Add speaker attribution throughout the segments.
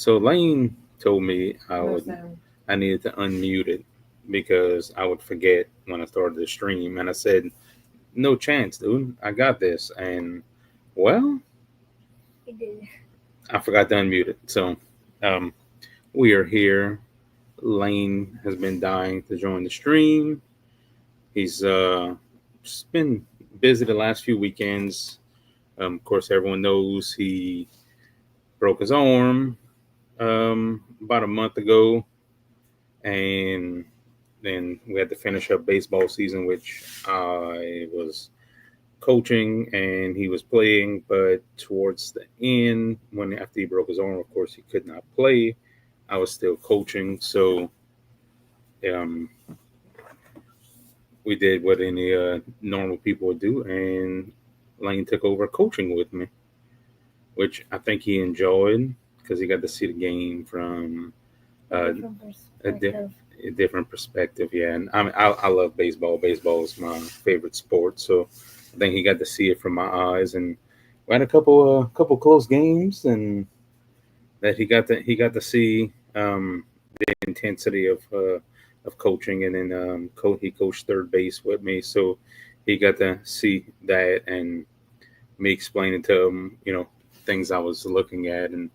Speaker 1: So Lane told me
Speaker 2: No sound.
Speaker 1: I needed to unmute it because I would forget when I started the stream, and I said, "No chance, dude. I got this." And well,
Speaker 3: He did.
Speaker 1: I forgot to unmute it. So um, we are here. Lane has been dying to join the stream. He's just been busy the last few weekends. Of course, everyone knows he broke his arm about a month ago, and then we had to finish up baseball season, which I was coaching and he was playing. But towards the end, when after he broke his arm, of course, he could not play. I was still coaching, so um, we did what any normal people would do, and Lane took over coaching with me, which I think he enjoyed because he got to see the game from uh,
Speaker 3: Different
Speaker 1: a, di-
Speaker 3: perspective.
Speaker 1: a different perspective. Yeah, and I mean, I love baseball. Baseball is my favorite sport, so I think he got to see it from my eyes, and we had a couple close games, and that he got to see the intensity of coaching, and then he coached third base with me, so he got to see that and me explaining to him, things I was looking at, and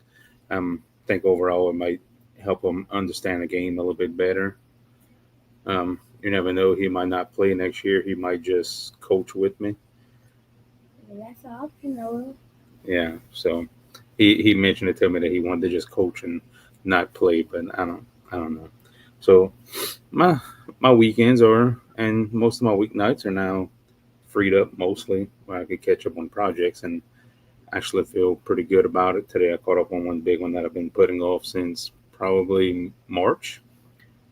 Speaker 1: think overall it might help him understand the game a little bit better. You never know; he might not play next year. He might just coach with me.
Speaker 3: That's an option, though.
Speaker 1: Yeah. So he mentioned it to me that he wanted to just coach and not play, but I don't know. So my my weekends are and most of my weeknights are now freed up mostly where I could catch up on projects and actually feel pretty good about it. Today I caught up on one big one that I've been putting off since probably March.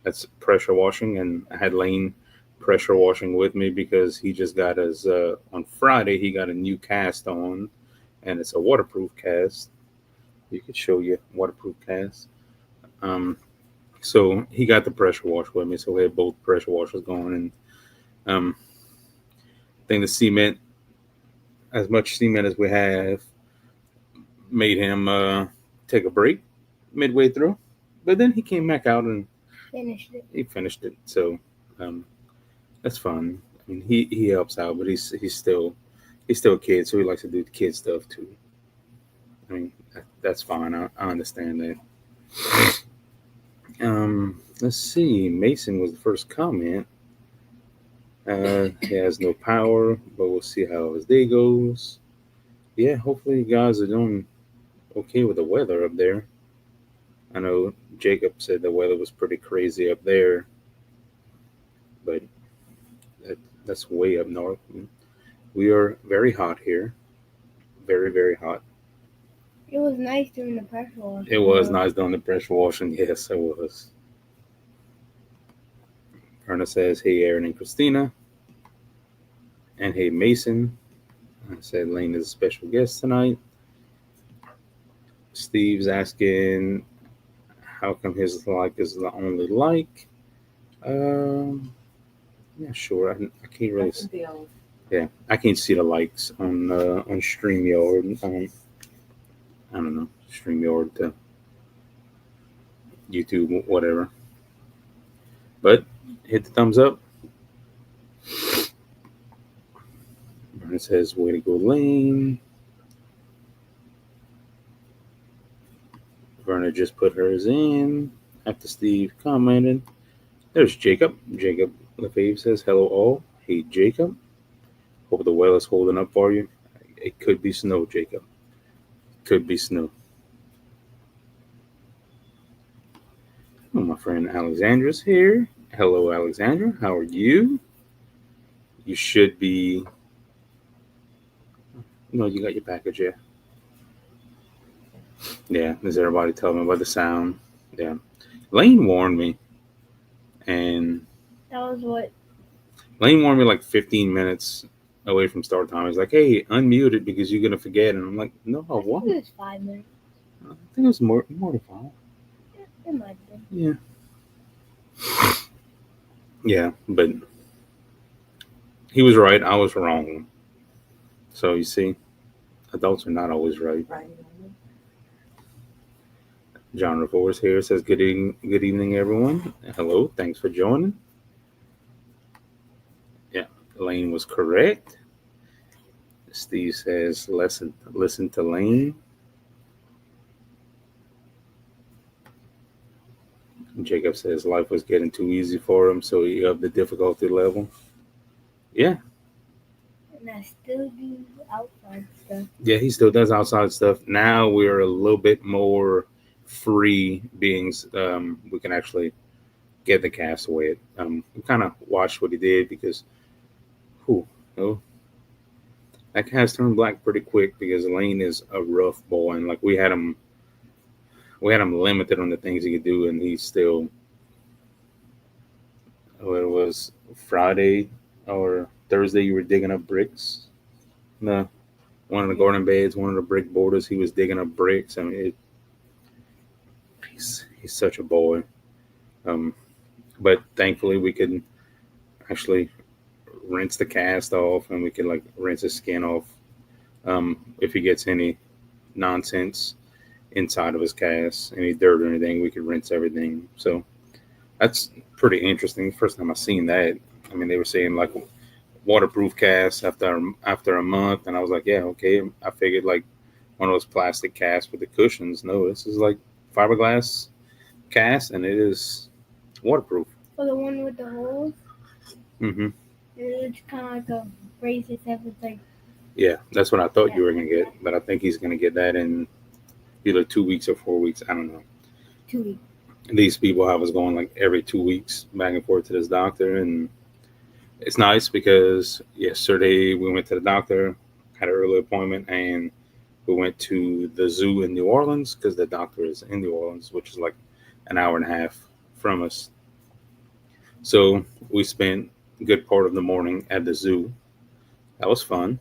Speaker 1: That's pressure washing, and I had Lane pressure washing with me because he just got his on Friday he got a new cast on, and it's a waterproof cast. You could show you waterproof cast. Um, so he got the pressure wash with me, so we had both pressure washers going, and I think the cement, as much cement as we have, made him take a break midway through, but then he came back out and
Speaker 3: Finished it.
Speaker 1: he finished it. So um, that's fun. I mean, he helps out, but he's still a kid, so he likes to do kid stuff too. I mean, that's fine. I understand that. Let's see. Mason was the first comment. He has no power, but we'll see how his day goes. Yeah, hopefully you guys are doing okay with the weather up there. I know Jacob said the weather was pretty crazy up there, but that, that's way up north. We are very hot here. Very, very hot.
Speaker 3: It was nice doing the pressure wash.
Speaker 1: It was nice doing the pressure washing. Yes, it was. Erna says, hey, Aaron and Christina. And hey, Mason. I said Lane is a special guest tonight. Steve's asking, how come his like is the only like? Um, yeah, sure. I can't really. Yeah, I can't see the likes on Streamyard. I don't know Streamyard to YouTube, whatever. But hit the thumbs up. It says, way to go, Lane. Verna just put hers in after Steve commented. There's Jacob. Jacob Lefebvre says, hello all. Hey, Jacob. Hope the weather's holding up for you. It could be snow, Jacob. Could be snow. Oh, my friend Alexandra's here. Hello, Alexandra. How are you? You should be. No, you got your package, yeah. Yeah, does everybody tell me about the sound? Yeah. Lane warned me, and
Speaker 3: That was what.
Speaker 1: Lane warned me like 15 minutes away from start time. He's like, hey, unmute it because you're going to forget. And I'm like, no, I
Speaker 3: I think
Speaker 1: won't.
Speaker 3: it was 5 minutes.
Speaker 1: I think it was more than five.
Speaker 3: It might have been.
Speaker 1: Yeah. Yeah, but he was right. I was wrong. So you see, adults are not always right.
Speaker 2: Right.
Speaker 1: John Revor's here says good evening, everyone. Hello, thanks for joining. Yeah, Lane was correct. Steve says listen to Lane. Jacob says life was getting too easy for him, so he upped the difficulty level. Yeah,
Speaker 3: And I still do outside stuff.
Speaker 1: yeah, he still does outside stuff. Now we're a little bit more free beings. We can actually get the cast away. We kind of watched what he did because, who, oh, that cast turned black pretty quick because Lane is a rough boy, and like we had him limited on the things he could do, and he still. Oh, it was Friday or Thursday. You were digging up bricks. No, one of the garden beds, one of the brick borders. He was digging up bricks. I mean, he's such a boy. Um, but thankfully, we could actually rinse the cast off, and we could like rinse his skin off. If he gets any nonsense inside of his cast, any dirt or anything, we could rinse everything. So that's pretty interesting. First time I seen that. I mean, they were saying like waterproof cast after a month, and I was like, yeah, okay. I figured like one of those plastic casts with the cushions. No, this is like fiberglass cast, and it is waterproof.
Speaker 3: For the one with the holes,
Speaker 1: Hmm.
Speaker 3: it's kind of like a braces. It's like
Speaker 1: Yeah, that's what I thought you were gonna get, but I think he's gonna get that in either 2 weeks or 4 weeks. I don't know.
Speaker 3: 2 weeks.
Speaker 1: These people have us going like every 2 weeks back and forth to this doctor, and it's nice because yesterday we went to the doctor, had an early appointment, and we went to the zoo in New Orleans because the doctor is in New Orleans, which is like an hour and a half from us. So we spent a good part of the morning at the zoo. That was fun.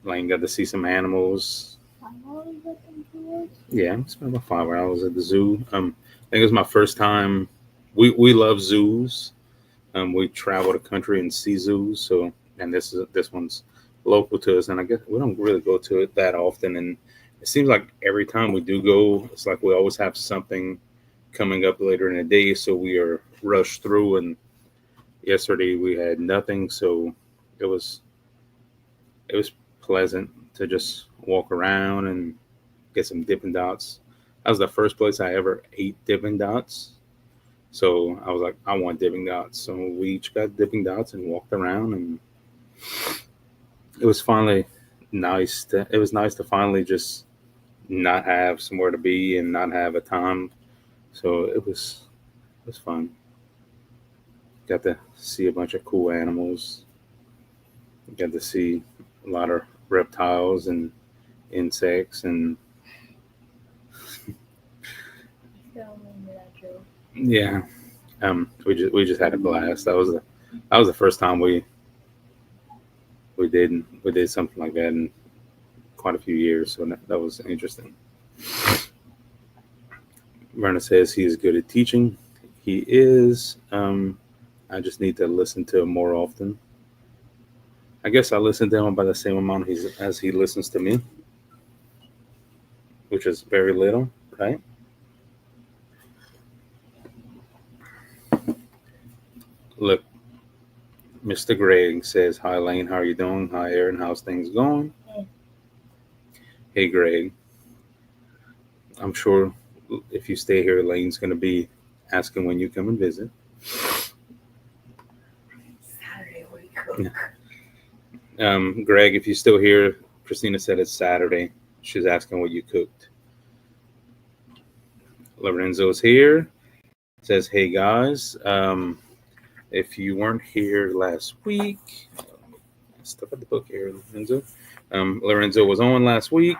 Speaker 1: Lane got to see some animals.
Speaker 3: 5 hours, I think it was.
Speaker 1: Yeah, I spent about 5 hours at the zoo. I think it was my first time. We love zoos. We travel the country and see zoos. So, and this one's local to us, and I guess we don't really go to it that often. And it seems like every time we do go, it's like we always have something coming up later in the day, so we are rushed through. And yesterday we had nothing, so it was it was pleasant to just walk around and get some Dippin' Dots. That was the first place I ever ate Dippin' Dots. So I was like, I want Dippin' Dots. So we each got Dippin' Dots and walked around, and it was finally nice. It was nice to finally just not have somewhere to be and not have a time. So it was fun. Got to see a bunch of cool animals. Got to see a lot of reptiles and insects, and
Speaker 3: Still remember that joke.
Speaker 1: yeah, we just had a blast. That was the first time we did something like that in quite a few years. So that was interesting. Verna says he is good at teaching. He is. I just need to listen to him more often. I guess I listen to him about the same amount as he listens to me, which is very little, right? Look, Mr. Greg says, "Hi Lane, how are you doing? Hi Aaron, how's things going?"
Speaker 3: Hey.
Speaker 1: Hey Greg, I'm sure if you stay here, Lane's going to be asking when you come and visit.
Speaker 3: Saturday we cook.
Speaker 1: Greg, if you're still here, Christina said it's Saturday. She's asking what you cooked. Lorenzo's here. Says, "Hey guys, if you weren't here last week, stuff at the book here, Lorenzo. Lorenzo was on last week.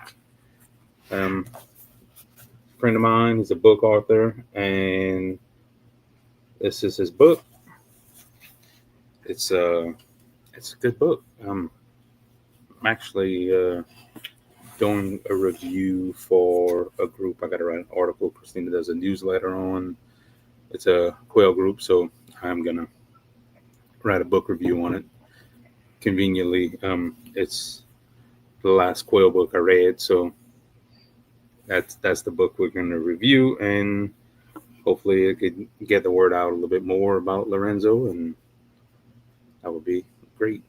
Speaker 1: Um, Friend of mine, he's a book author, and this is his book. It's a good book. I'm actually doing a review for a group. I got to write an article. Christina does a newsletter on. It's a quail group, so I'm gonna write a book review on it. Conveniently, it's the last quail book I read, so that's the book we're going to review, and hopefully it could get the word out a little bit more about Lorenzo, and that would be great.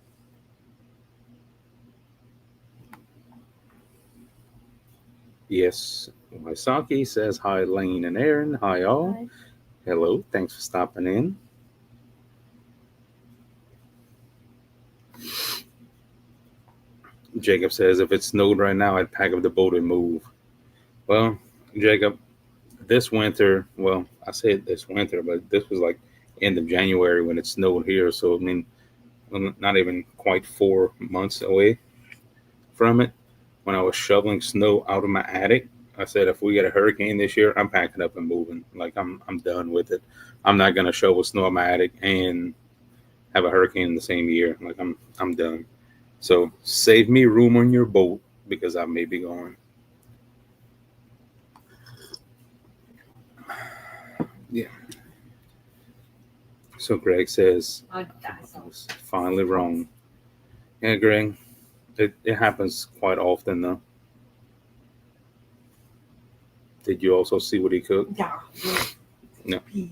Speaker 1: Yes, Waisaki says hi, Lane and Aaron. Hi, all.
Speaker 3: Hi.
Speaker 1: Hello, thanks for stopping in. Jacob says if it snowed right now, I'd pack up the boat and move. Well, Jacob, this winter, well, I said this winter, but this was like end of January when it snowed here. So, I mean, not even quite 4 months away from it. When I was shoveling snow out of my attic, I said, if we get a hurricane this year, I'm packing up and moving. Like, I'm done with it. I'm not going to shovel snow in my attic and have a hurricane in the same year. Like, I'm done. So, save me room on your boat because I may be going. Yeah. So Greg says, I was finally wrong. Yeah, Greg, it happens quite often though. Did you also see what he cooked?
Speaker 2: Yeah.
Speaker 1: No.
Speaker 2: Peas.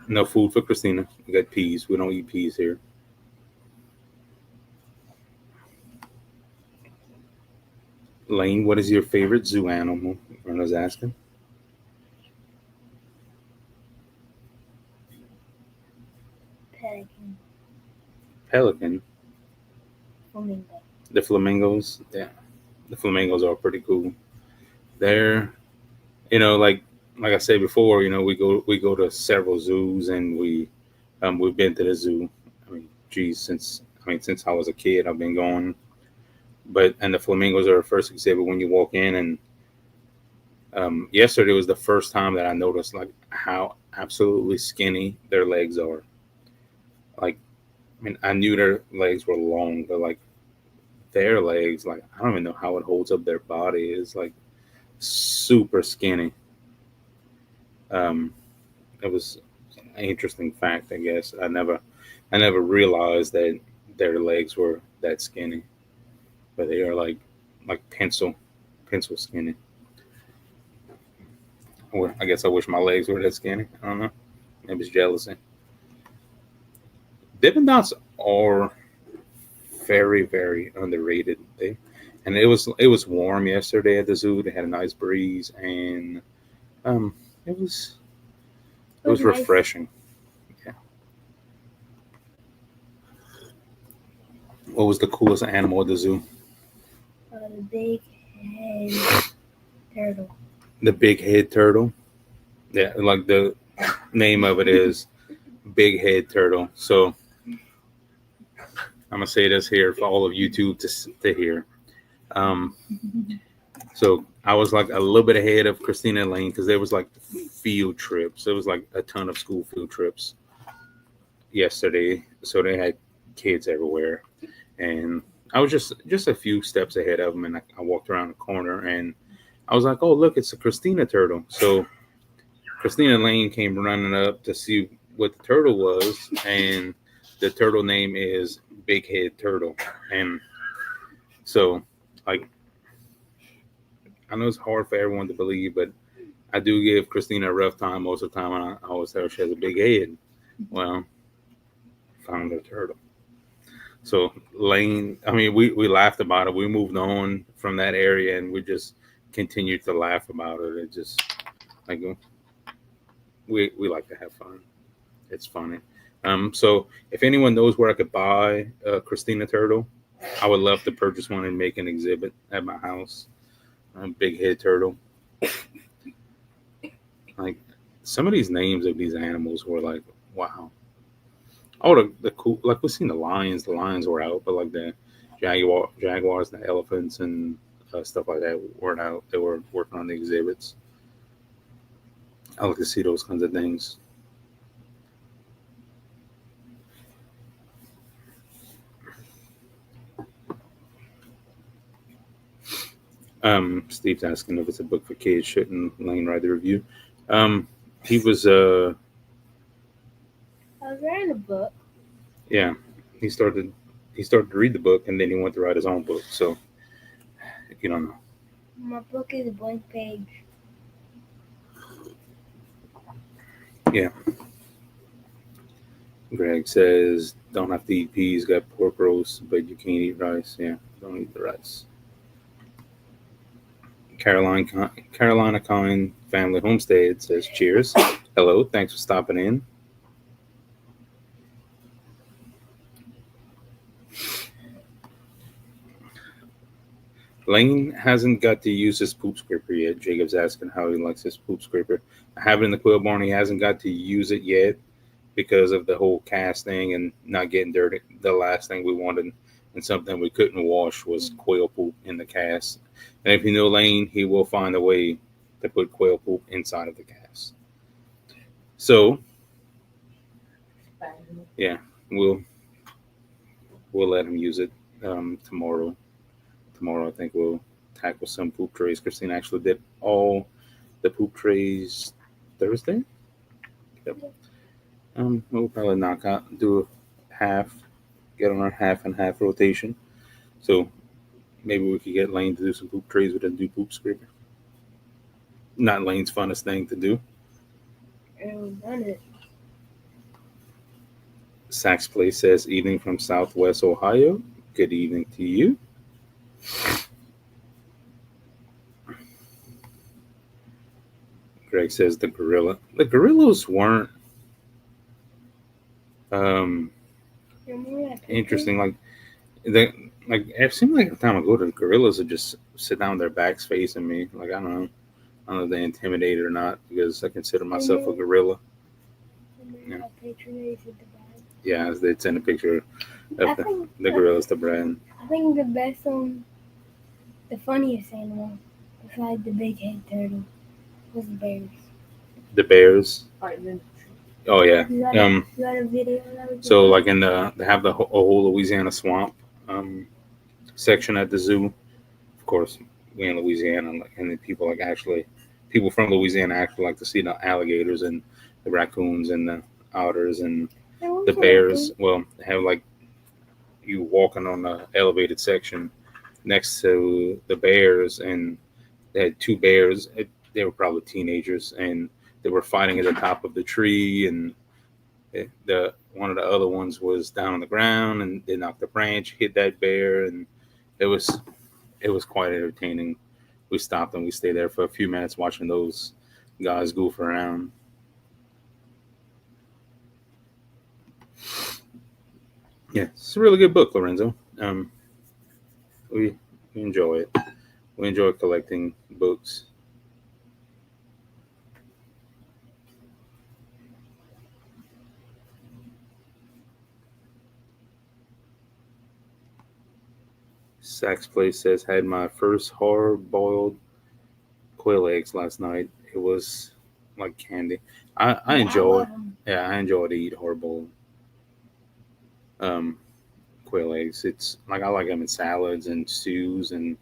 Speaker 1: No food for Christina. We got peas. We don't eat peas here. Lane, what is your favorite zoo animal? Everyone was asking.
Speaker 3: Pelican.
Speaker 1: Pelican.
Speaker 3: Flamingo.
Speaker 1: The flamingos. Yeah. The flamingos are pretty cool. They're, like I said before, we go to several zoos, and we've been to the zoo. I mean, geez, since I was a kid, I've been going. But and the flamingos are the first exhibit when you walk in, and yesterday was the first time that I noticed like how absolutely skinny their legs are. Like, I mean, I knew their legs were long, but like their legs, like I don't even know how it holds up their body. It's like super skinny. Um, it was an interesting fact, I guess. I never realized that their legs were that skinny, but they are like pencil skinny. Or I guess I wish my legs were that skinny. I don't know. Maybe it's jealousy. Dippin' Dots are very, very underrated. And it was warm yesterday at the zoo. They had a nice breeze, and um, it was
Speaker 3: It
Speaker 1: it
Speaker 3: was
Speaker 1: was
Speaker 3: nice.
Speaker 1: refreshing. Yeah. What was the coolest animal at the zoo?
Speaker 3: The big head turtle.
Speaker 1: The big head turtle. Yeah, like the name of it is big head turtle. So I'm gonna say this here for all of YouTube to hear. Um, so I was like a little bit ahead of Christina and Lane because there was like field trips. There was like a ton of school field trips yesterday. So they had kids everywhere, and I was just a few steps ahead of them, and I walked around the corner, and I was like, "Oh, look, it's a Christina turtle." So Christina Lane came running up to see what the turtle was, and the turtle name is Big Head Turtle. And so, like, I know it's hard for everyone to believe, but I do give Christina a rough time most of the time, and I always tell her she has a big head. Well, found her turtle. So Lane, I mean, we laughed about it. We moved on from that area, and we just continued to laugh about it. It just like we like to have fun. It's funny. So if anyone knows where I could buy a Christina turtle, I would love to purchase one and make an exhibit at my house. Big head turtle. Like some of these names of these animals were like, wow. Oh, the cool. Like we've seen the lions. The lions were out, but like the jaguars, the elephants, and stuff like that weren't out. They were working on the exhibits. I like to see those kinds of things. Steve's asking if it's a book for kids. Shouldn't Lane write the review? Um, he was
Speaker 3: I was reading a book.
Speaker 1: yeah, he started to read the book, and then he went to write his own book. So you don't know.
Speaker 3: My book is a blank page.
Speaker 1: Yeah. Greg says, don't have to eat peas, got pork roast, but you can't eat rice. Yeah, don't eat the rice. Carolina Coin Family Homestead says, cheers. Hello, thanks for stopping in. Lane hasn't got to use his poop scraper yet. Jacob's asking how he likes his poop scraper. I have it in the quill barn. He hasn't got to use it yet because of the whole cast thing and not getting dirty. The last thing we wanted and something we couldn't wash was quail poop in the cast. And if you know Lane, he will find a way to put quail poop inside of the cast. So yeah, we'll we'll let him use it tomorrow. Tomorrow, I think we'll tackle some poop trays. Christine actually did all the poop trays Thursday. Yep. We'll probably knock out, do a half, get on our half and half rotation. So maybe we could get Lane to do some poop trays with a do poop scraper. Not Lane's funnest thing to do.
Speaker 3: And done it.
Speaker 1: Sax Place says, evening from Southwest Ohio. Good evening to you. Greg says the gorilla. The gorillas weren't um, interesting. Like it seemed like the time I go to the gorillas would just sit down with their backs facing me. Like I don't know if they intimidated or not because I consider myself a gorilla. Yeah. Yeah, they send a picture of the gorillas to Brad.
Speaker 3: I think the best the funniest animal, besides the big head turtle, was the bears.
Speaker 1: The bears. Oh yeah.
Speaker 3: You got a video that was
Speaker 1: So like in they have a whole Louisiana swamp section at the zoo. Of course, we in Louisiana, and the people from Louisiana actually like to see the alligators and the raccoons and the otters and the bears. Well, they have like you walking on the elevated section next to the bears, and they had two bears. They were probably teenagers, and they were fighting at the top of the tree. And the one of the other ones was down on the ground, and they knocked the branch, hit that bear, and it was quite entertaining. We stopped and we stayed there for a few minutes watching those guys goof around. Yeah, it's a really good book, Lorenzo. We enjoy it. We enjoy collecting books. Sax Place says, had my first hard boiled quail eggs last night. It was like candy. I enjoy it. Yeah, I enjoy to eat hard boiled um, quail eggs. It's like I like them in salads and stews and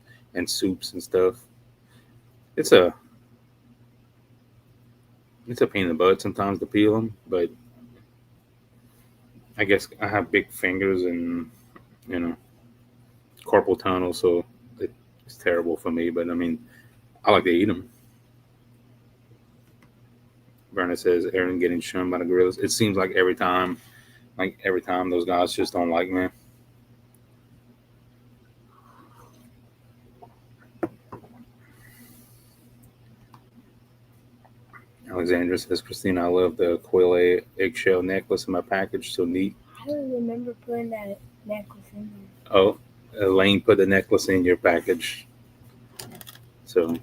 Speaker 1: soups and stuff. It's a pain in the butt sometimes to peel them, but I guess I have big fingers and you know carpal tunnel, so it's terrible for me. But I mean, I like to eat them. Verna says Aaron getting shunned by the gorillas. It seems like every time those guys just don't like me. Alexandra says, Christina, I love the quail eggshell necklace in my package. So neat.
Speaker 3: I don't remember putting that necklace in there.
Speaker 1: Oh, Lane put the necklace in your package. So,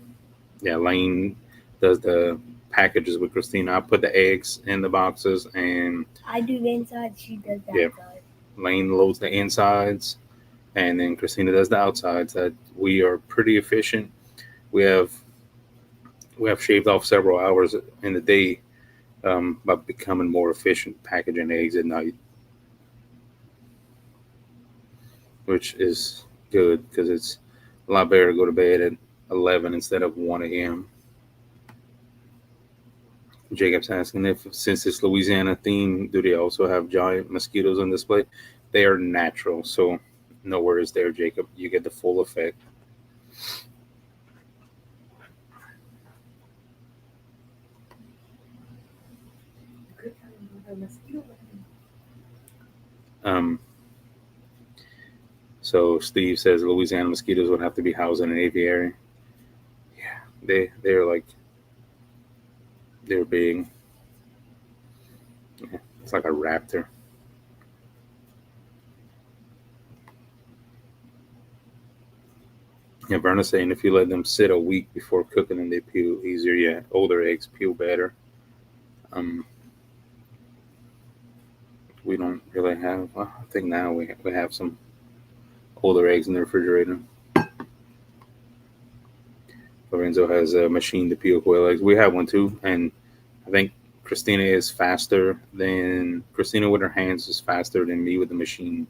Speaker 1: yeah, Lane does the packages with Christina. I put the eggs in the boxes, and
Speaker 3: I do the inside. She does the outside.
Speaker 1: Lane loads the insides, and then Christina does the outsides. That we are pretty efficient. We have shaved off several hours in the day by becoming more efficient packaging eggs at night, which is good because it's a lot better to go to bed at 11 instead of 1 a.m. Jacob's asking if, since it's Louisiana theme, do they also have giant mosquitoes on display? They are natural, so no worries there, Jacob. You get the full effect. So Steve says Louisiana mosquitoes would have to be housed in an aviary. Yeah, they're big. Yeah, it's like a raptor. Yeah, Verna's saying if you let them sit a week before cooking them, they peel easier. Yeah, older eggs peel better. Um, we don't really have. Well, I think now we have some older eggs in the refrigerator. Lorenzo has a machine to peel quail eggs. We have one too, and I think Christina with her hands is faster than me with the machine.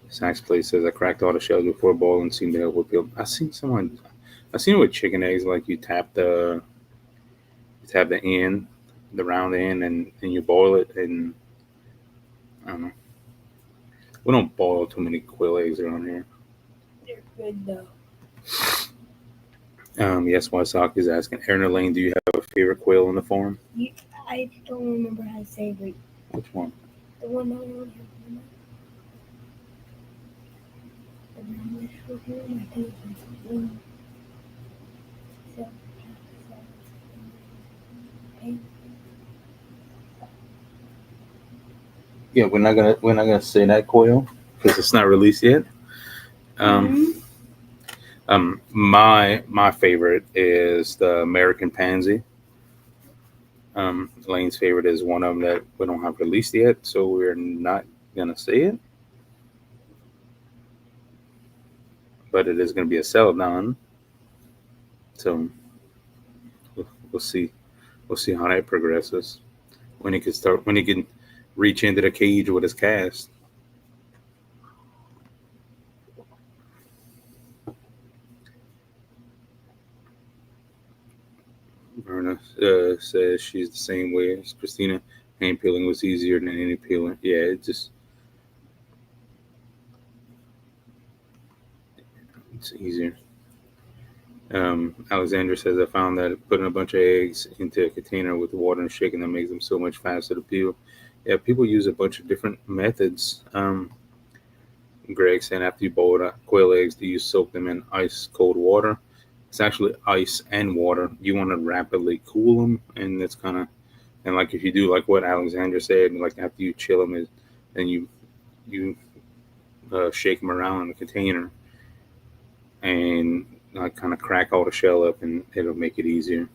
Speaker 1: Sax Place says I cracked all the shells before boiling, seemed to help with peel. I seen it with chicken eggs, like you tap the end, the round end, and you boil it, and I don't know. We don't boil too many quail eggs around here.
Speaker 3: They're good though.
Speaker 1: Yes, Sock is asking, Aaron or Lane, do you have a favorite quail in the farm?
Speaker 3: I don't remember how to say it.
Speaker 1: Which one?
Speaker 3: The one that we have. The round one, I think it's one. So,
Speaker 1: Yeah, we're not gonna say that quail because it's not released yet. Um, my favorite is the American Pansy. Lane's favorite is one of them that we don't have released yet, so we're not gonna say it. But it is gonna be a celadon. So we'll see. We'll see how that progresses. When he can reach into the cage with his cast. Verna says she's the same way as Christina. Hand peeling was easier than any peeling. Yeah, it's easier. Alexandra says I found that putting a bunch of eggs into a container with water and shaking them makes them so much faster to peel. Yeah, people use a bunch of different methods. Greg saying after you boil quail eggs, do you soak them in ice cold water? It's actually ice and water. You want to rapidly cool them, and it's kind of and like if you do like what Alexandra said, like after you chill them, then you shake them around in the container and kind of crack all the shell up, and it'll make it easier.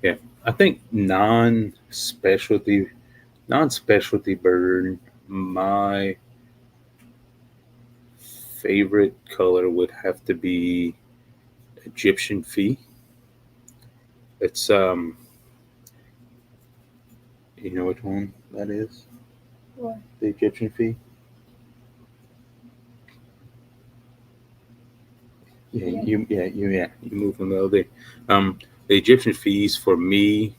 Speaker 1: Yeah, I think non-specialty bird. My favorite color would have to be Egyptian fee. It's you know which one that is?
Speaker 3: What?
Speaker 1: The Egyptian fee. You moved from the other day. The Egyptian fees for me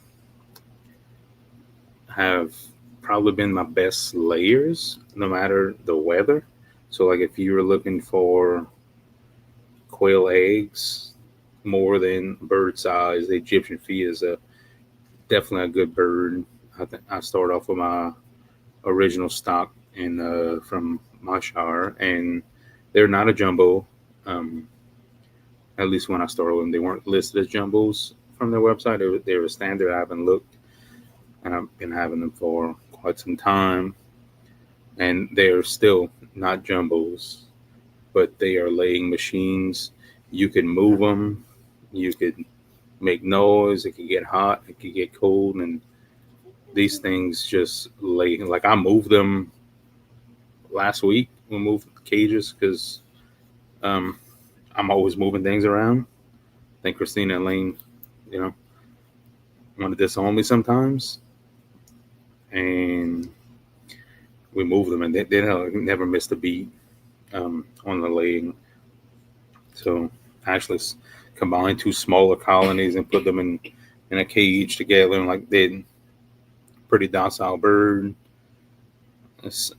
Speaker 1: have probably been my best layers, no matter the weather. So, like if you were looking for quail eggs more than bird size, the Egyptian fee is a definitely a good bird. I think I start off with my original stock in from my shower, and they're not a jumbo. Um, at least when I started with them, they weren't listed as jumbos from their website. They were standard. I haven't looked, and I've been having them for quite some time, and they're still not jumbos, but they are laying machines. You can move them. You could make noise. It could get hot. It could get cold, and these things just lay. Like I moved them last week. We moved cages because um, I'm always moving things around. I think Christina and Lane, you know, want to disown me sometimes, and we moved them, and they never missed a beat on the laying. So I actually combined two smaller colonies and put them in a cage together, and like they're pretty docile bird.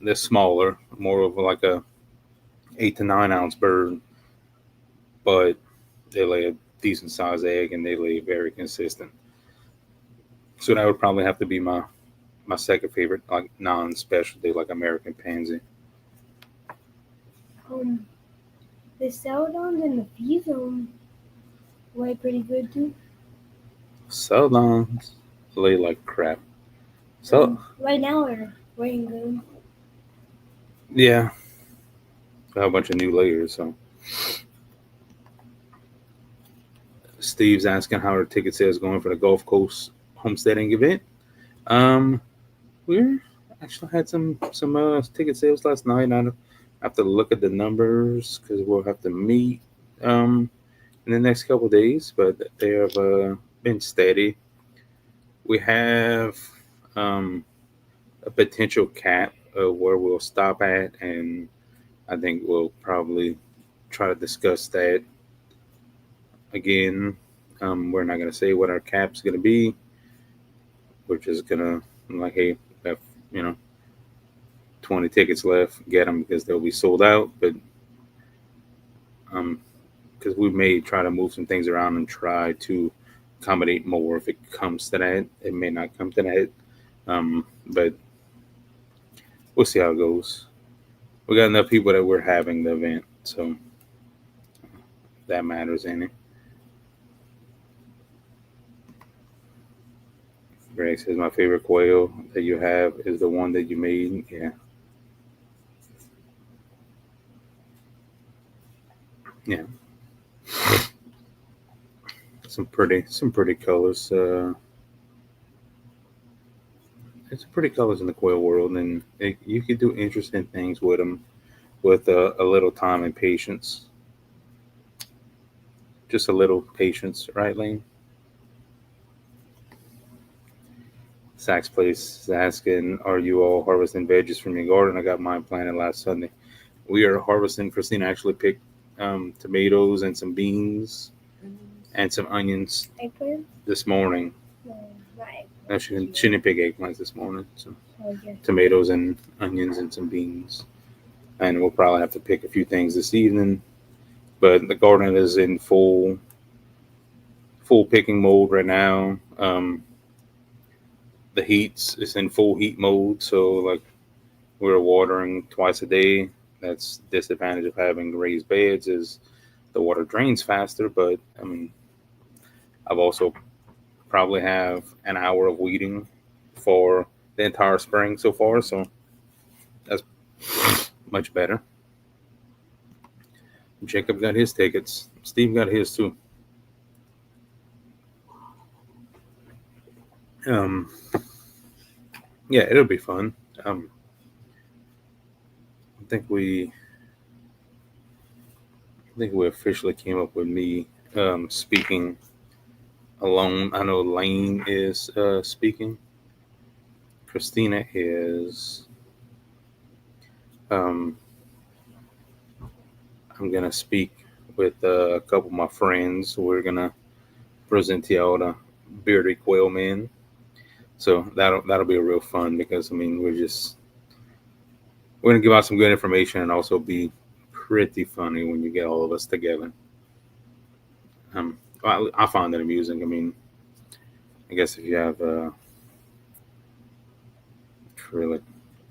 Speaker 1: They're smaller, more of like a 8 to 9 ounce bird, but they lay a decent sized egg and they lay very consistent. So that would probably have to be my second favorite, like non-specialty, like American Pansy.
Speaker 3: Um, the Celadons and the Fusion lay pretty good too.
Speaker 1: Celadons lay like crap. So
Speaker 3: Right now they're laying good.
Speaker 1: yeah, I have a bunch of new layers. So Steve's asking how our ticket sales going for the Gulf Coast homesteading event. Um, we're actually had some ticket sales last night. I have to look at the numbers because we'll have to meet in the next couple of days, but they have been steady. We have um, a potential cap of where we'll stop at, and I think we'll probably try to discuss that again. We're not going to say what our cap's going to be. We're just going to, like, hey, we have, you know, 20 tickets left, get them because they'll be sold out. But because we may try to move some things around and try to accommodate more if it comes to that. It may not come to that, but we'll see how it goes. We got enough people that we're having the event, so that matters, ain't it? Greg says my favorite quail that you have is the one that you made. Yeah, yeah, some pretty colors. It's some pretty colors in the quail world, and you could do interesting things with them with a little time and patience. Just a little patience, right, Lane? Saks Place is asking, "Are you all harvesting veggies from your garden? I got mine planted last Sunday. We are harvesting. Christina actually picked tomatoes and some beans and some onions
Speaker 3: Eggplant?
Speaker 1: this morning.
Speaker 3: No, not
Speaker 1: No, she didn't pick eggplants this morning. So
Speaker 3: eggplant.
Speaker 1: tomatoes and onions and some beans. And we'll probably have to pick a few things this evening. But the garden is in full picking mode right now. The heat's is in full heat mode, so like we're watering twice a day. That's disadvantage of having raised beds is the water drains faster. But I mean, I've also probably have an hour of weeding for the entire spring so far, so that's much better. Jacob got his tickets. Steve got his too. Um, yeah, it'll be fun. Um, I think we officially came up with me speaking alone. I know Lane is speaking. Christina is. Um, I'm gonna speak with a couple of my friends. We're gonna present y'all the bearded quail man. So that'll be a real fun because I mean we're gonna give out some good information and also be pretty funny when you get all of us together. I find it amusing. I mean, I guess if you have really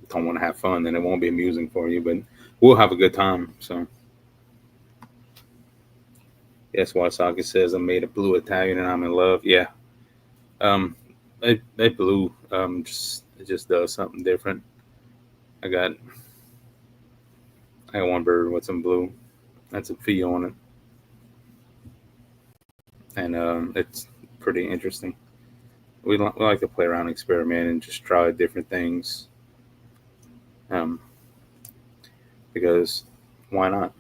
Speaker 1: don't want to have fun, then it won't be amusing for you. But we'll have a good time. So yes, Wasaki says I made a blue Italian and I'm in love. Yeah, um, that blue just it just does something different. I got I got one bird with some blue. That's a fee on it, and it's pretty interesting. We like to play around, experiment, and just try different things. Um, because why not?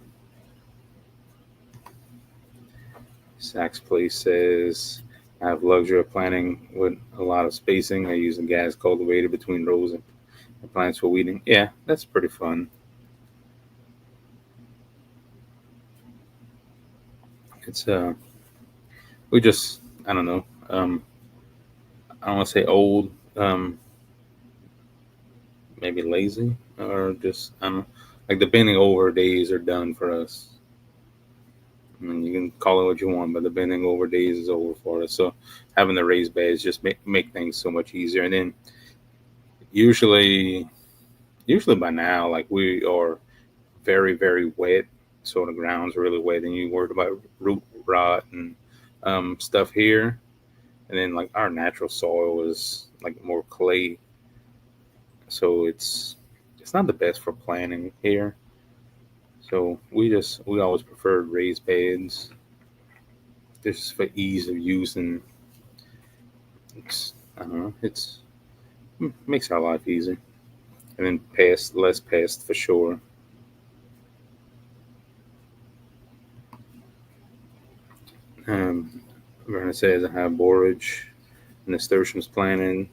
Speaker 1: Saks Place says I have luxury of planting with a lot of spacing. I use a gas cultivator between rows and plants for weeding. Yeah, that's pretty fun. It's we just I don't know. I don't want to say old, maybe lazy, or just I don't know. Like the bending over days are done for us. I mean, you can call it what you want, but the bending over days is over for us. So having the raised beds just make things so much easier. And then usually, usually by now, like we are very, very wet. So the ground's really wet, and you worried about root rot and stuff here. And then like our natural soil is like more clay, so it's not the best for planting here. So we always preferred raised beds just for ease of use, and it's I don't know, it's makes our life easier. And then pest, less pest for sure. Um, Verna says I have borage, nasturtiums planted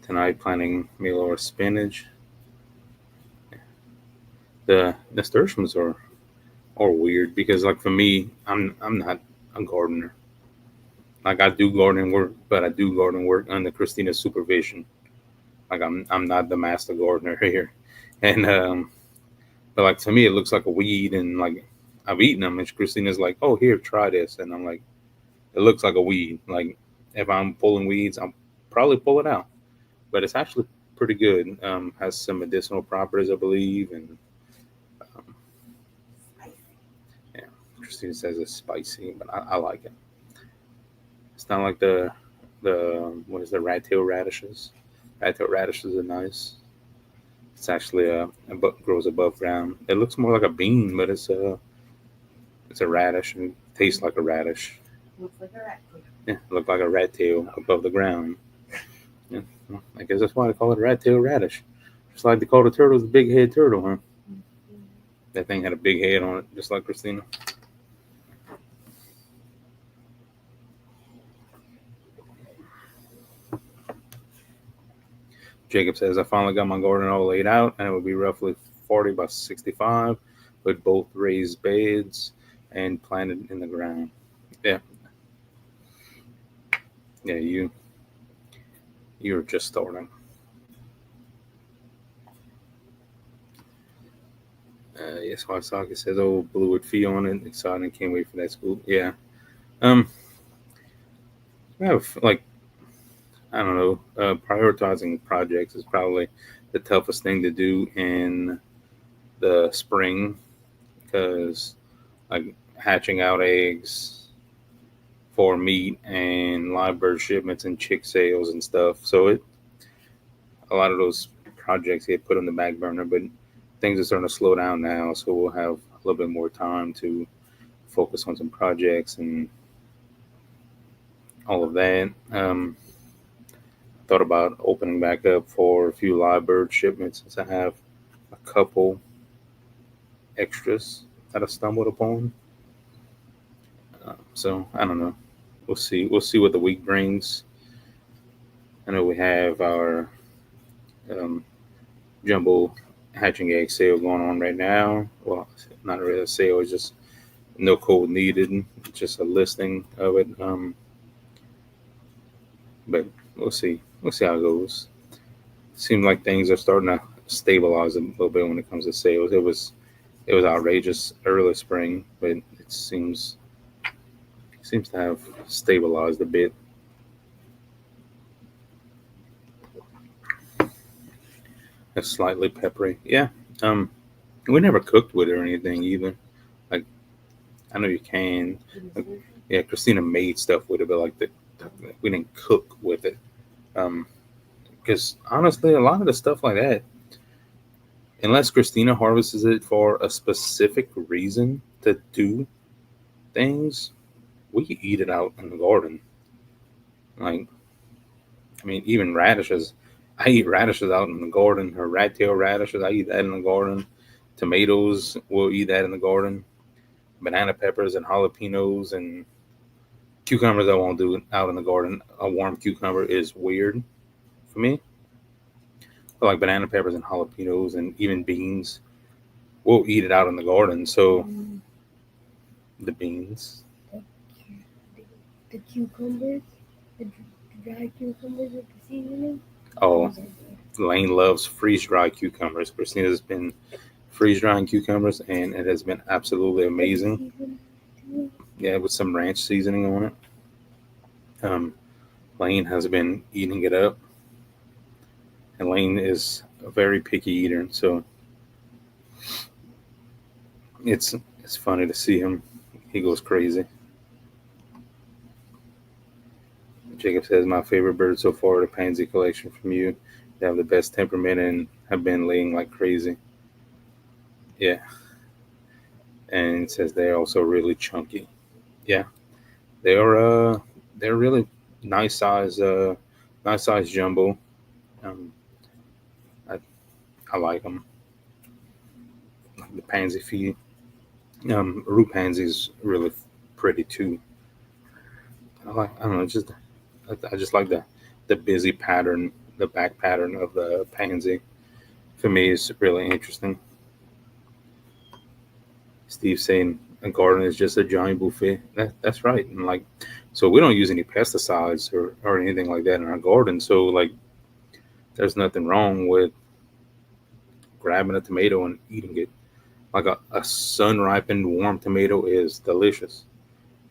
Speaker 1: tonight, planting meal or spinach. The nasturtiums are weird because like for me, I'm not a gardener. Like I do gardening work, but I do gardening work under Christina's supervision. Like I'm not the master gardener here, and but like to me it looks like a weed, and like I've eaten them, and Christina's like, oh here try this, and I'm like, it looks like a weed. Like if I'm pulling weeds, I'll probably pull it out, but it's actually pretty good. Has some medicinal properties, I believe, and um, yeah, Christina says it's spicy, but I like it. It's not like the what is the rat tail radishes. Rat tail radishes are nice. It's actually grows above ground. It looks more like a bean, but it's a radish and it tastes like a radish.
Speaker 2: Looks like a rat tail.
Speaker 1: Yeah, look like a rat tail above the ground. Yeah, well, I guess that's why they call it rat tail radish. Just like they call the turtles the big head turtle, huh? That thing had a big head on it, just like Christina. Jacob says, I finally got my garden all laid out, and it would be roughly 40 by 65 with both raised beds and planted in the ground. Yeah, yeah, you're just starting. Yes, Wasaki says, oh, blue with fee on it. Exciting, can't wait for that school. Yeah. Um, I have like I don't know, prioritizing projects is probably the toughest thing to do in the spring because like hatching out eggs for meat and live bird shipments and chick sales and stuff. So a lot of those projects get put on the back burner, but things are starting to slow down now. So we'll have a little bit more time to focus on some projects and all of that. Thought about opening back up for a few live bird shipments since I have a couple extras that I stumbled upon. So I don't know. We'll see. We'll see what the week brings. I know we have our um, jumbo hatching egg sale going on right now. Well, not really a sale. It's just no code needed. It's just a listing of it. But we'll see. We'll see how it goes. Seems like things are starting to stabilize a little bit when it comes to sales. It was outrageous early spring, but it seems to have stabilized a bit. It's slightly peppery. Yeah. Um, we never cooked with it or anything either. Like I know you can. Like, yeah, Christina made stuff with it, but like we didn't cook with it. Um, because honestly, a lot of the stuff like that, unless Christina harvests it for a specific reason to do things, we eat it out in the garden. Like, I mean, even radishes. I eat radishes out in the garden, or rat tail radishes. I eat that in the garden. Tomatoes, we'll eat that in the garden. Banana peppers and jalapenos and cucumbers, I won't do it out in the garden. A warm cucumber is weird for me. But like banana peppers and jalapenos and even beans, we'll eat it out in the garden. So the beans.
Speaker 3: The cucumbers, the dry cucumbers with the seasoning.
Speaker 1: Oh,
Speaker 3: Those are good.
Speaker 1: Lane loves freeze dried cucumbers. Christina's been freeze drying cucumbers, and it has been absolutely amazing.
Speaker 3: Seasoning too.
Speaker 1: Yeah, with some ranch seasoning on it. Um, Lane has been eating it up, and Lane is a very picky eater, so it's it's funny to see him. He goes crazy. Jacob says, "My favorite bird so far, the pansy collection from you. They have the best temperament and have been laying like crazy." Yeah, and it says they're also really chunky. Yeah, they are. They're really nice size. Nice size jumbo. Um, I I like them. The pansy feed. Root pansy's really pretty too. I don't know. I just like the busy pattern, the back pattern of the pansy. For me, is really interesting. Steve saying a garden is just a giant buffet. That's right. And like, so we don't use any pesticides or anything like that in our garden. So like, there's nothing wrong with grabbing a tomato and eating it. Like a sun ripened warm tomato is delicious.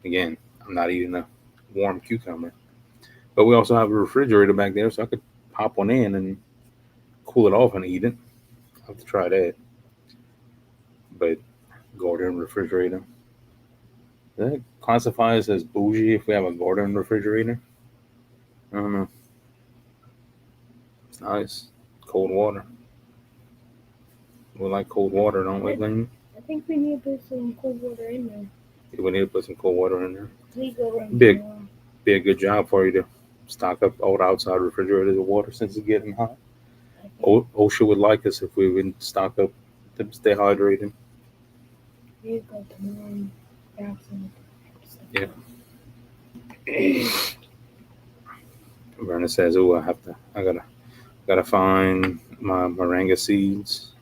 Speaker 1: Again, I'm not eating a warm cucumber. But we also have a refrigerator back there, so I could pop one in and cool it off and eat it. I'll have to try that. But garden refrigerator. That classifies as bougie if we have a garden refrigerator. I don't know. It's nice. Cold water. We like cold water, don't we, Lane?
Speaker 3: I think we need to put some cold water in there.
Speaker 1: Yeah, we need to put some cold water in there.
Speaker 3: We go run
Speaker 1: Big.
Speaker 3: tomorrow.
Speaker 1: Be a good job for you to stock up all the outside refrigerators of water since it's getting hot. OSHA would like us if we would stock up to stay hydrated.
Speaker 3: We go tomorrow and grab some stuff.
Speaker 1: Yeah. Verna says, "Oh, I gotta find my moringa seeds."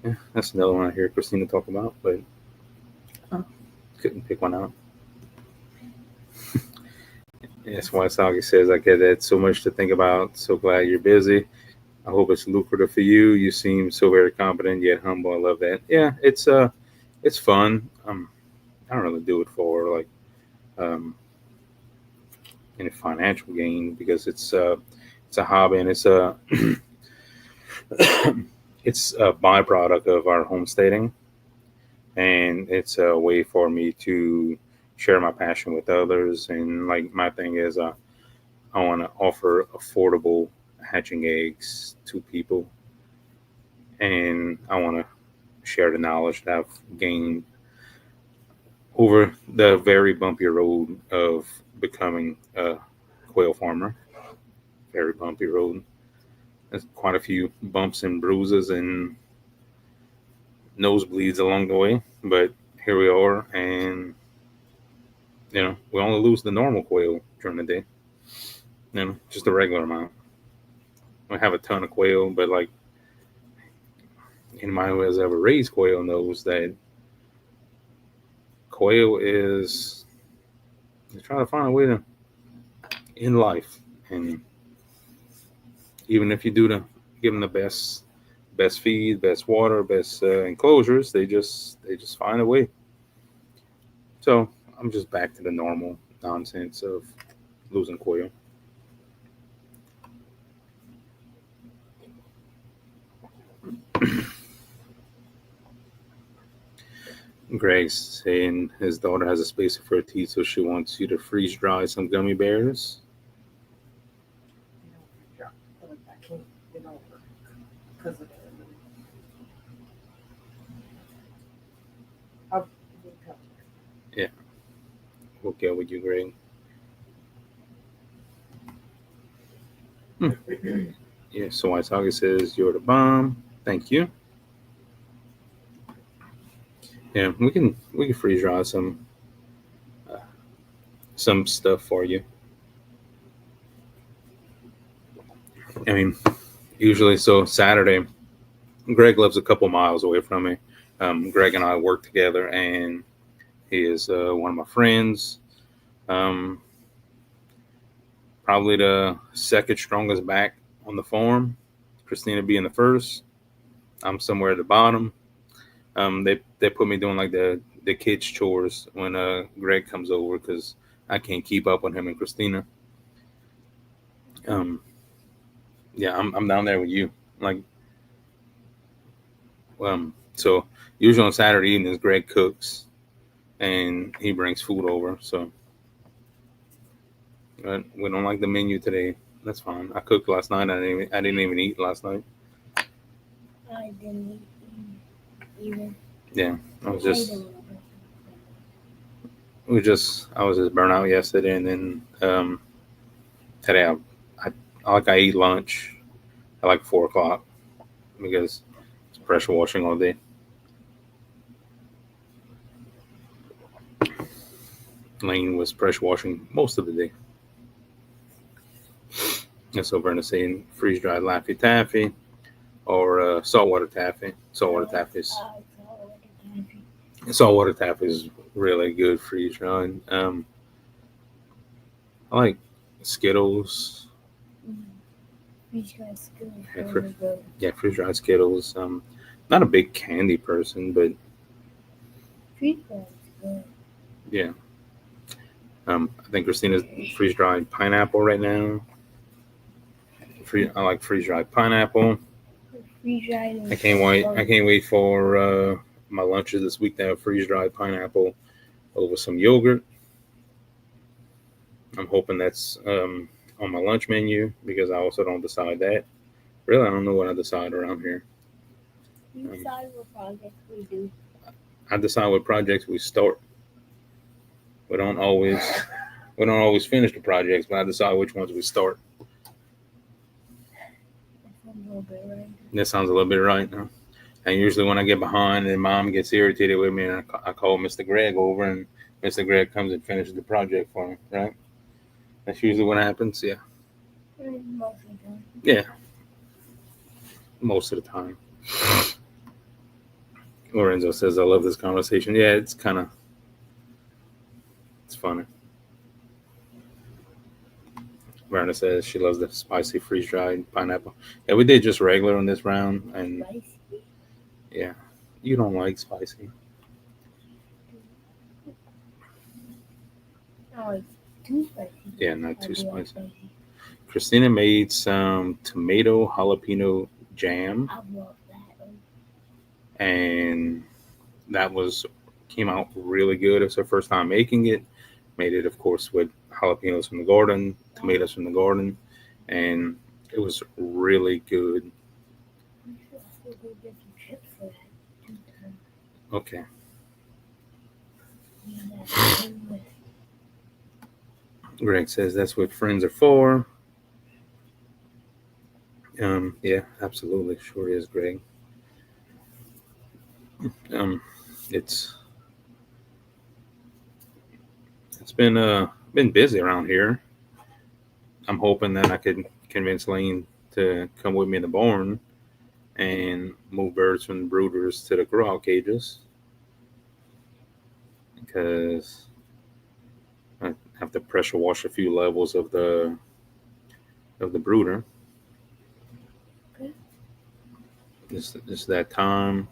Speaker 1: Yeah, that's another one I hear Christina talk about, but I couldn't pick one out. Yes, why Sagi says, "I get that so much to think about. So glad you're busy. I hope it's lucrative for you. You seem so very competent yet humble. I love that. Yeah, it's fun. I don't really do it for like um, any financial gain because it's a hobby and it's a it's a byproduct of our homesteading, and it's a way for me to share my passion with others. And like my thing is, I want to offer affordable hatching eggs to people, and I want to share the knowledge that I've gained over the very bumpy road of becoming a quail farmer. Very bumpy road. There's quite a few bumps and bruises and nosebleeds along the way, but here we are, and we only lose the normal quail during the day. Just the regular amount. We have a ton of quail, but like anybody who has ever raised quail knows that quail is trying to find a way to in life, and even if you do give them the best feed, best water, best enclosures, they just find a way. So I'm just back to the normal nonsense of losing quail. Greg's saying his daughter has a space for her teeth, so she wants you to freeze dry some gummy bears.
Speaker 2: I can't get over because of that. I'll
Speaker 1: Yeah, we'll get with you, Greg. Yeah, so Waitaki says you're the bomb. Thank you. Yeah, we can freeze dry uh, some stuff for you. I mean, usually so Saturday. Greg lives a couple miles away from me. Greg and I work together, and he is one of my friends. Um, Probably the second strongest back on the farm. Christina being the first. I'm somewhere at the bottom. They put me doing like the the kids' chores when Greg comes over because I can't keep up with him and Christina. Um, yeah, I'm down there with you. Like, so usually on Saturday evenings, Greg cooks and he brings food over. So we don't like the menu today. That's fine. I cooked last night. I didn't even eat last night.
Speaker 3: I didn't eat even.
Speaker 1: Yeah, I was
Speaker 3: I
Speaker 1: just
Speaker 3: didn't.
Speaker 1: I was just burnt out yesterday, and then today I eat lunch at like 4 o'clock because it's pressure washing all day. Lane was pressure washing most of the day. And so Verna saying freeze dried Laffy Taffy or saltwater taffy. Saltwater taffy is really good freeze dried. I like Skittles.
Speaker 3: Freeze dried Skittles.
Speaker 1: Yeah, freeze dried Skittles. Not a big candy person, but
Speaker 3: Freeze dried is good.
Speaker 1: yeah. I think Christina's freeze dried pineapple right now. I like freeze dried pineapple.
Speaker 3: Freeze dried.
Speaker 1: I can't wait. I can't wait for my lunches this week to have freeze dried pineapple over some yogurt. I'm hoping that's on my lunch menu because I also don't decide that. Really, I don't know what I decide around here.
Speaker 3: You decide what projects we do.
Speaker 1: I decide what projects we start. We don't always finish the projects, but I decide which ones we start. That sounds a little bit right now. And usually when I get behind and Mom gets irritated with me, and I call Mr. Greg over, and Mr. Greg comes and finishes the project for me, right? That's usually what happens. Yeah.
Speaker 3: Most of the time.
Speaker 1: Yeah. Most of the time. Lorenzo says, I love this conversation. Yeah, it's funny. Verna says she loves the spicy freeze-dried pineapple. Yeah, we did just regular on this round, and
Speaker 3: Spicy?
Speaker 1: yeah, you don't like spicy.
Speaker 3: No, it's too spicy.
Speaker 1: Yeah, not too
Speaker 3: I do like
Speaker 1: spicy. Christina made some tomato jalapeno jam,
Speaker 3: I love that.
Speaker 1: and that came out really good. It's her first time making it. Made it, of course, with jalapenos from the garden, tomatoes from the garden, and it was really good. Okay. Greg says that's what friends are for. Yeah, absolutely, sure is, Greg. It's been busy around here. I'm hoping that I could convince Lane to come with me in the barn and move birds from the brooders to the grow out cages because I have to pressure wash a few levels of the brooder.
Speaker 3: Okay.
Speaker 1: It's that time.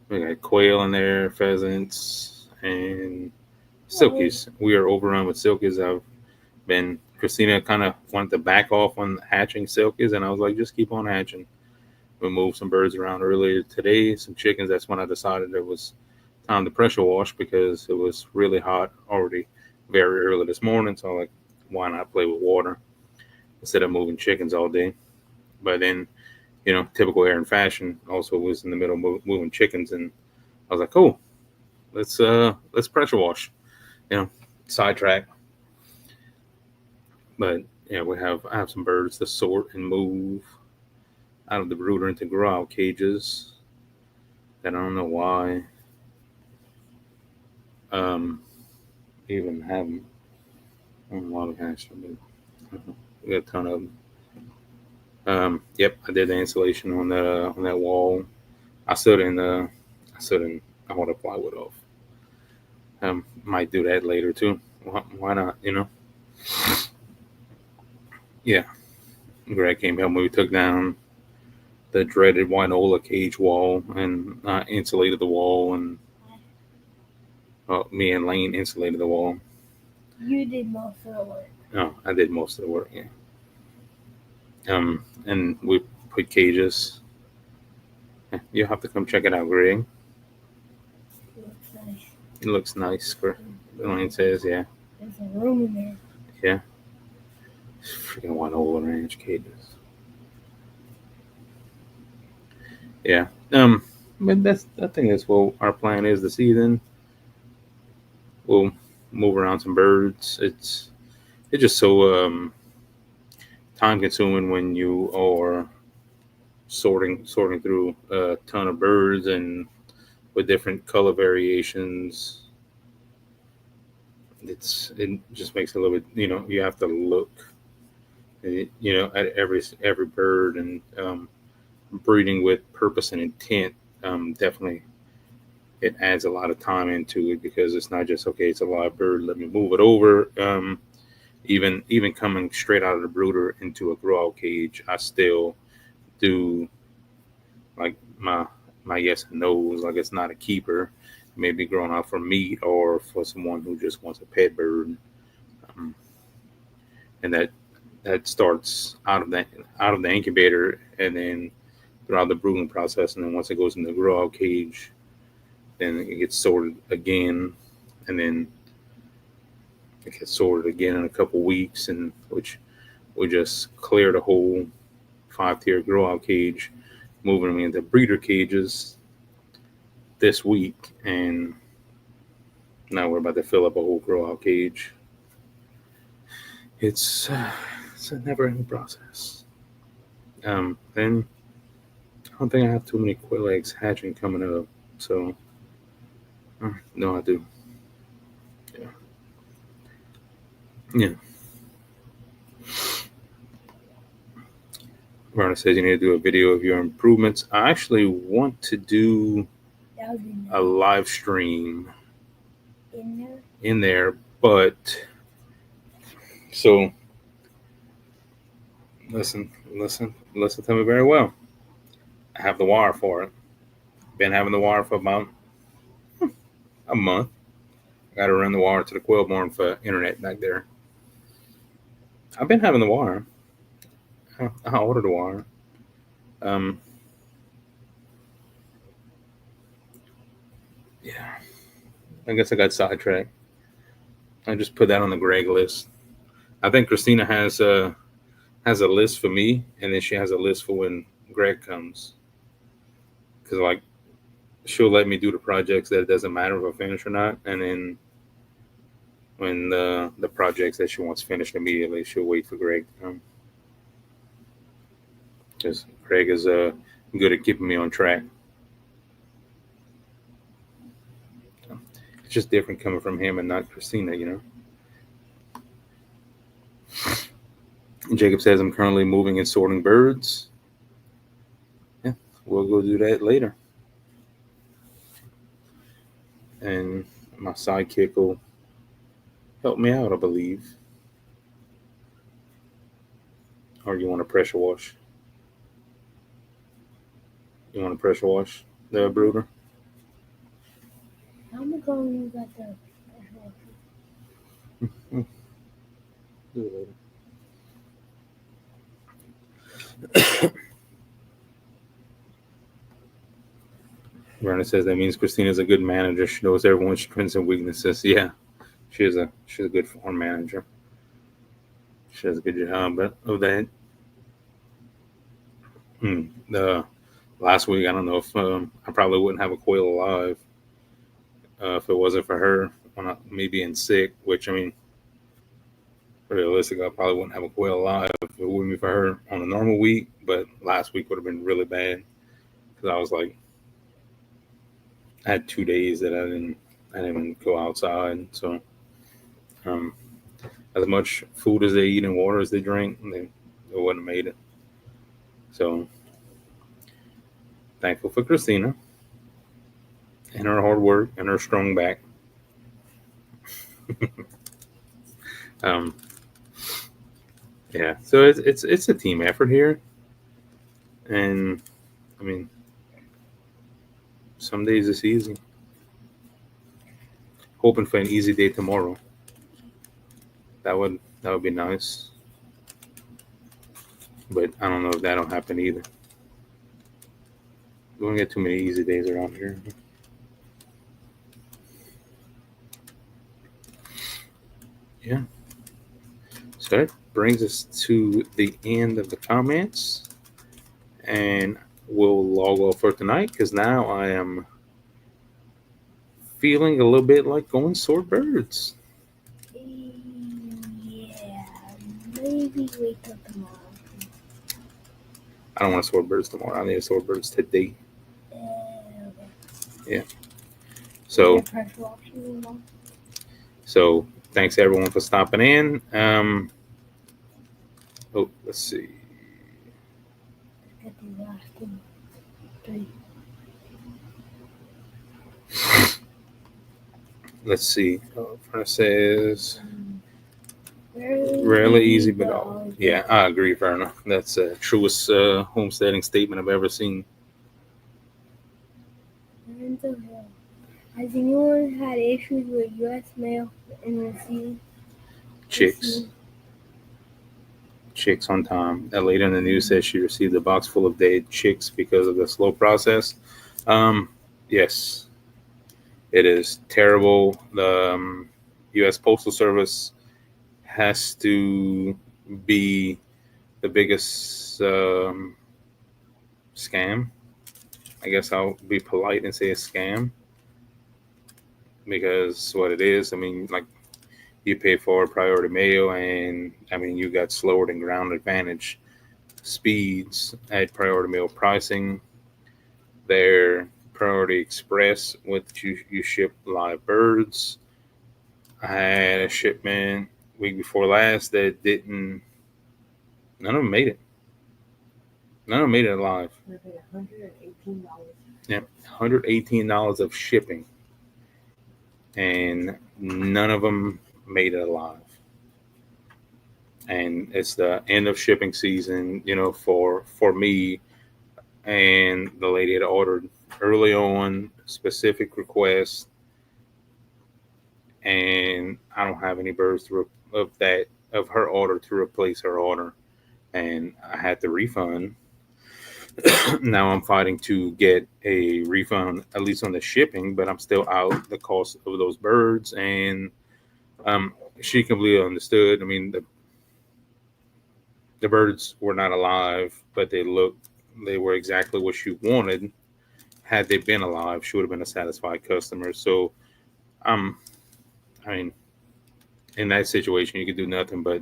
Speaker 1: We got quail in there, pheasants, and silkies. We are overrun with silkies. Christina kind of wanted to back off on hatching silkies, and I was like, just keep on hatching. We moved some birds around earlier today, some chickens. That's when I decided it was time to pressure wash because it was really hot already very early this morning. So I'm like, why not play with water instead of moving chickens all day? But then, typical Aaron fashion, also was in the middle of moving chickens, and I was like, oh, let's pressure wash, sidetrack. But yeah, I have some birds to sort and move out of the brooder into grow out cages that I don't know why even have them. I don't know why we hatched them, but we got a ton of them. Yep, I did the insulation on that wall. I still didn't haul the plywood off. Might do that later too. Why not? Yeah. Greg came help me. We took down the dreaded winola cage wall and insulated the wall, and Well, me and Lane insulated the wall.
Speaker 3: You did most of the work.
Speaker 1: No, I did most of the work. Yeah. And we put cages. Yeah, you'll have to come check it out, Greg.
Speaker 3: Looks nice.
Speaker 1: It looks nice. Lane says, yeah,
Speaker 3: There's a room in there.
Speaker 1: yeah. Freaking one old ranch cages. Yeah. But I think that's what our plan is this season. We'll move around some birds. It's just so time consuming when you are sorting through a ton of birds and with different color variations. It just makes it a little bit, you have to look at every bird, and breeding with purpose and intent. Definitely it adds a lot of time into it, because it's not just, okay, it's a live bird, let me move it over. Even coming straight out of the brooder into a grow out cage, I still do like my yes and no's. Like, it's not a keeper, maybe growing out for meat or for someone who just wants a pet bird. um, and that starts out of the incubator, and then throughout the brooding process, and then once it goes in the grow out cage, then it gets sorted again, and then it gets sorted again in a couple weeks, and which we just cleared a whole 5-tier grow out cage, moving them into breeder cages this week, and now we're about to fill up a whole grow out cage. It's a never ending process. Then I don't think I have too many quail eggs hatching coming up, so no, I do. Yeah. Rana says you need to do a video of your improvements. I actually want to do
Speaker 3: That was in
Speaker 1: a
Speaker 3: there.
Speaker 1: live stream
Speaker 3: In there.
Speaker 1: in there, but so listen to me very well. I have the wire for it. Been having the wire for about a month. Got to run the wire to the quail barn for internet back there. I've been having the wire. I ordered the wire. Yeah, I guess I got sidetracked. I just put that on the Greg list. I think Christina has a list for me, and then she has a list for when Greg comes. Because like, she'll let me do the projects that it doesn't matter if I finish or not, and then when the projects that she wants finished immediately, she'll wait for Greg to come. Because Greg is good at keeping me on track. It's just different coming from him and not Christina, Jacob says I'm currently moving and sorting birds. Yeah, we'll go do that later. And my sidekick will help me out, I believe. Or you want to pressure wash? You want to pressure wash the brooder?
Speaker 3: How am I going to use that to
Speaker 1: Do it later. Verna says that means Christina's a good manager. She knows everyone's strengths and weaknesses. Yeah, she's a good farm manager. She does a good job. But of that, the last week, I don't know if I probably wouldn't have a quail alive if it wasn't for her when me being sick. Which, I mean, realistically, I probably wouldn't have a quail alive if it wouldn't be for her on a normal week. But last week would have been really bad, because I was like, I had 2 days that I didn't go outside. So as much food as they eat and water as they drink, they wouldn't have made it. So thankful for Christina and her hard work and her strong back. Yeah, so it's a team effort here, and I mean, some days it's easy. hoping for an easy day tomorrow. That would be nice, but I don't know if that'll happen either. We don't get too many easy days around here. Yeah. So that brings us to the end of the comments, and we'll log off for tonight because now I am feeling a little bit like going sore birds.
Speaker 3: Yeah, maybe wait till tomorrow.
Speaker 1: I don't want to sore birds tomorrow. I need to sore birds today.
Speaker 3: Okay.
Speaker 1: So,
Speaker 3: Is there pressure washing involved?
Speaker 1: so thanks everyone for stopping in. Let's see.
Speaker 3: Get the last two, 3.
Speaker 1: Let's see. Front says
Speaker 3: Rarely
Speaker 1: rarely easy, but
Speaker 3: always
Speaker 1: yeah, I agree, Verna. That's the truest homesteading statement I've ever seen.
Speaker 3: Mental health. Has anyone had issues with U.S. mail and receiving?
Speaker 1: Chicks on time. That lady in the news says she received a box full of dead chicks because of the slow process. Yes, it is terrible. The U.S. Postal Service has to be the biggest scam. I guess I'll be polite and say a scam because what it is, I mean, like you pay for priority mail, and I mean, you got slower than ground advantage speeds at priority mail pricing. Their priority express, which you ship live birds. I had a shipment week before last that didn't. None of them made it. None of them made it alive.
Speaker 2: They paid $118.
Speaker 1: Yeah, $118 of shipping, and none of them made it alive. And it's the end of shipping season, for me. And the lady had ordered early on, specific request, and I don't have any birds of her order to replace her order, and I had the refund. Now I'm fighting to get a refund at least on the shipping, but I'm still out the cost of those birds, and she completely understood. I mean, the birds were not alive, but they were exactly what she wanted. Had they been alive, she would have been a satisfied customer. So, I mean, in that situation, you could do nothing but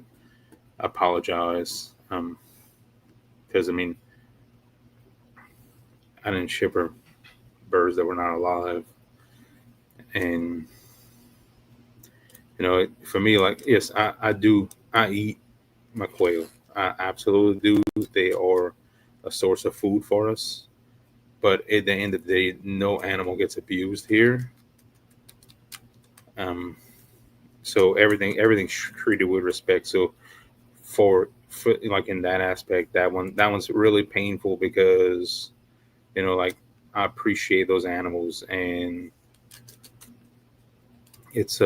Speaker 1: apologize. Because I mean, I didn't ship her birds that were not alive, and for me, like, yes, I do. I eat my quail. I absolutely do. They are a source of food for us. But at the end of the day, no animal gets abused here. So everything's treated with respect. So for like in that aspect, that one's really painful because like I appreciate those animals, and it's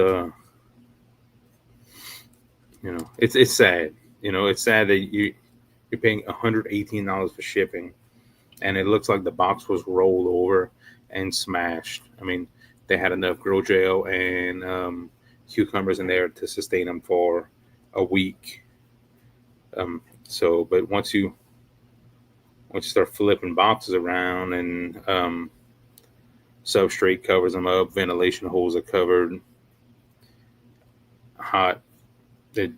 Speaker 1: it's sad. It's sad that you're paying $118 for shipping, and it looks like the box was rolled over and smashed. I mean, they had enough grill gel and cucumbers in there to sustain them for a week. But once you start flipping boxes around and substrate covers them up, ventilation holes are covered, hot, it's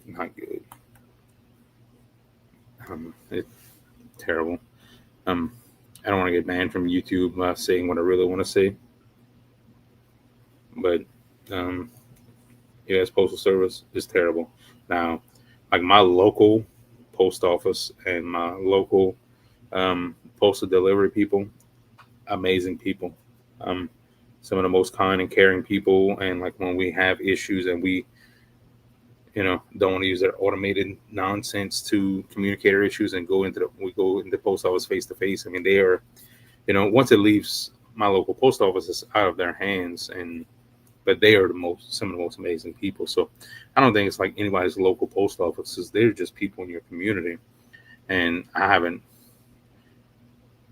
Speaker 1: not good. It's terrible. I don't want to get banned from YouTube saying what I really want to say, but U.S. Postal Service is terrible. Now, like my local post office and my local postal delivery people, amazing people. Some of the most kind and caring people. And like when we have issues and we, don't want to use their automated nonsense to communicate our issues and we go into the post office face to face. I mean, they are, once it leaves my local post office, it's out of their hands, and but they are some of the most amazing people. So I don't think it's like anybody's local post offices. They're just people in your community, and I haven't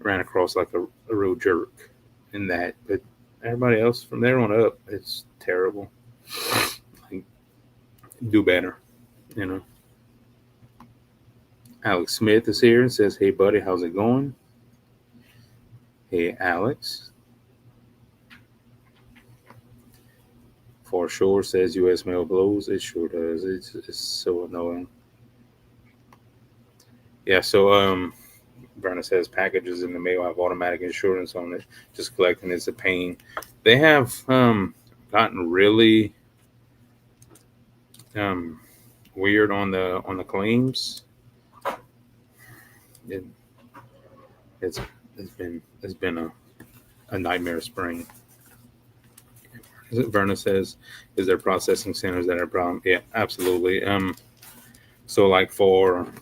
Speaker 1: ran across like a real jerk in that. But everybody else from there on up, it's terrible. Like, do better, you know. Alex Smith is here and says, "Hey buddy, how's it going?" Hey Alex. For sure says U.S. mail blows. It sure does. It's so annoying. Yeah. So Verna says packages in the mail have automatic insurance on it. Just collecting is a pain. They have gotten really um, weird on the claims. It, it's it's been a nightmare spring. Verna says, "Is there processing centers that are a problem?" Yeah, absolutely. So like for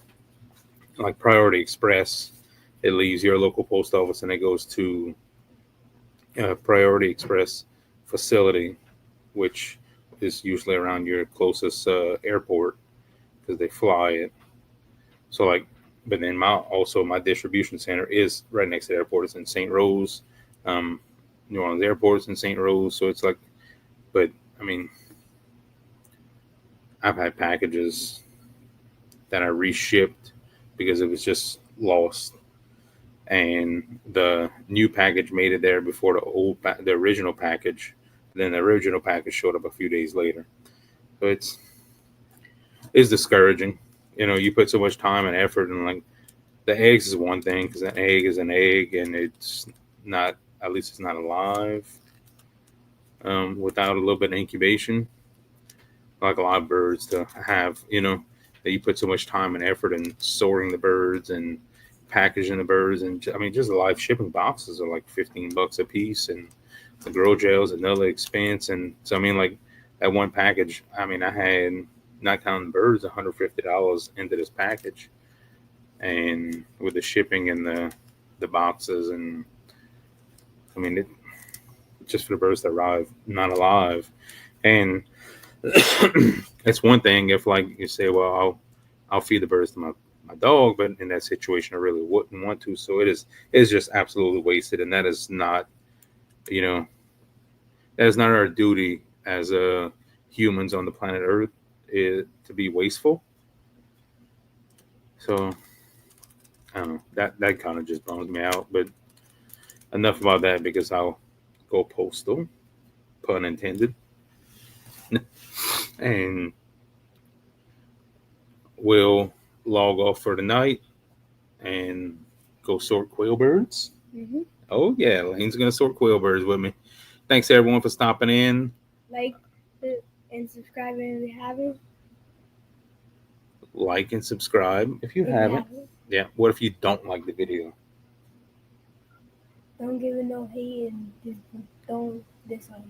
Speaker 1: like Priority Express, it leaves your local post office and it goes to Priority Express facility, which is usually around your closest airport because they fly it. So like, but then my distribution center is right next to the airport. It's in St. Rose, um, New Orleans Airport is in St. Rose. So it's like, but I mean, I've had packages that I reshipped because it was just lost, and the new package made it there before the original package. Then the original package showed up a few days later. So it's discouraging. You know, you put so much time and effort, and like the eggs is one thing because an egg is an egg, and it's not, at least it's not alive without a little bit of incubation. Like a lot of birds to have, you know, that you put so much time and effort in storing the birds and packaging the birds, and I mean, just the live shipping boxes are like $15 a piece, and the grow gels another expense, and so I mean, like that one package, I mean, I had, not counting birds, $150 into this package, and with the shipping and the boxes, and I mean, it just for the birds that arrive not alive, and it's one thing if like you say, well, I'll feed the birds to my dog, but in that situation, I really wouldn't want to. So it is just absolutely wasted, and that is not, you know, that is not our duty as humans on the planet Earth, to be wasteful. So I don't know, that kind of just bums me out. But enough about that because I'll go postal, pun intended, and we'll log off for the night and go sort quail birds.
Speaker 3: Mm-hmm.
Speaker 1: Oh yeah, Lane's gonna sort quail birds with me. Thanks everyone for stopping in.
Speaker 3: Like and subscribe if you haven't.
Speaker 1: Like and subscribe if you haven't. Yeah. What if you don't like the video?
Speaker 3: Don't give it no hate and don't dislike.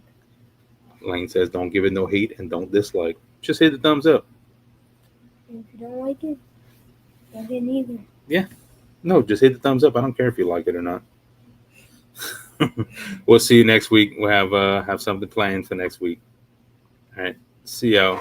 Speaker 1: Lane says don't give it no hate and don't dislike. Just hit the thumbs up.
Speaker 3: And if you don't like it, don't hit neither.
Speaker 1: Yeah. No, just hit the thumbs up. I don't care if you like it or not. We'll see you next week. We'll have something planned for next week. All right. See y'all.